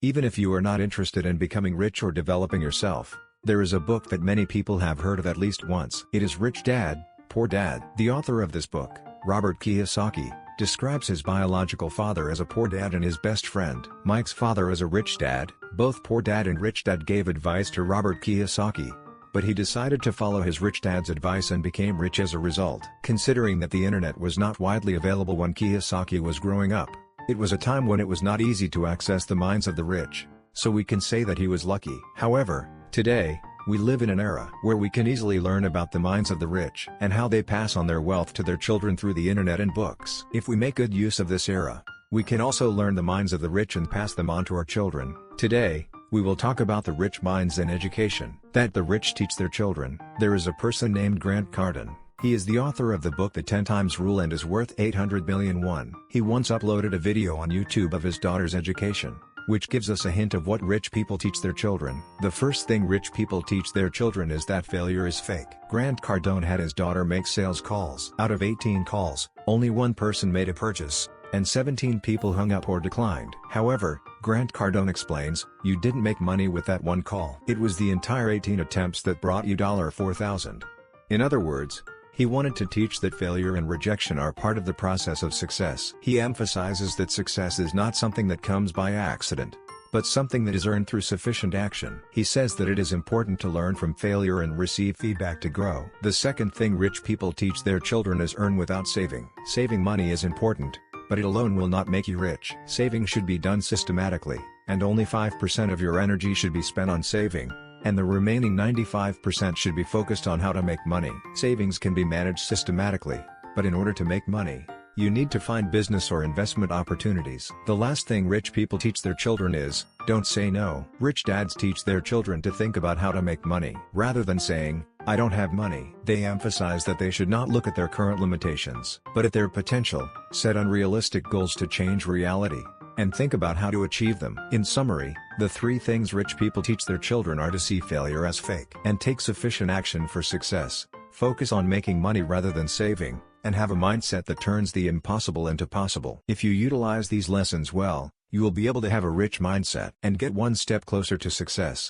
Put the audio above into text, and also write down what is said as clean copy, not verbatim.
Even if you are not interested in becoming rich or developing yourself, there is a book that many people have heard of at least once. It is Rich Dad, Poor Dad. The author of this book, Robert Kiyosaki, describes his biological father as a poor dad and his best friend, Mike's father, as a rich dad. Both Poor Dad and Rich Dad gave advice to Robert Kiyosaki, but he decided to follow his rich dad's advice and became rich as a result. Considering that the internet was not widely available when Kiyosaki was growing up, it was a time when it was not easy to access the minds of the rich, so we can say that he was lucky. However, today, we live in an era where we can easily learn about the minds of the rich and how they pass on their wealth to their children through the internet and books. If we make good use of this era, we can also learn the minds of the rich and pass them on to our children. Today, we will talk about the rich minds in education that the rich teach their children. There is a person named Grant Cardone. He is the author of the book The 10 Times Rule and is worth $800 billion. He once uploaded a video on YouTube of his daughter's education, which gives us a hint of what rich people teach their children. The first thing rich people teach their children is that failure is fake. Grant Cardone had his daughter make sales calls. Out of 18 calls, only one person made a purchase, and 17 people hung up or declined. However, Grant Cardone explains, "You didn't make money with that one call. It was the entire 18 attempts that brought you $4,000. In other words, he wanted to teach that failure and rejection are part of the process of success. He emphasizes that success is not something that comes by accident, but something that is earned through sufficient action. He says that it is important to learn from failure and receive feedback to grow. The second thing rich people teach their children is earn without saving. Saving money is important, but it alone will not make you rich. Saving should be done systematically, and only 5% of your energy should be spent on saving, and the remaining 95% should be focused on how to make money. Savings can be managed systematically, but in order to make money, you need to find business or investment opportunities. The last thing rich people teach their children is, don't say no. Rich dads teach their children to think about how to make money. Rather than saying, I don't have money, they emphasize that they should not look at their current limitations, but at their potential, set unrealistic goals to change reality, and think about how to achieve them. In summary, the three things rich people teach their children are to see failure as fake and take sufficient action for success, focus on making money rather than saving, and have a mindset that turns the impossible into possible. If you utilize these lessons well, you will be able to have a rich mindset and get one step closer to success.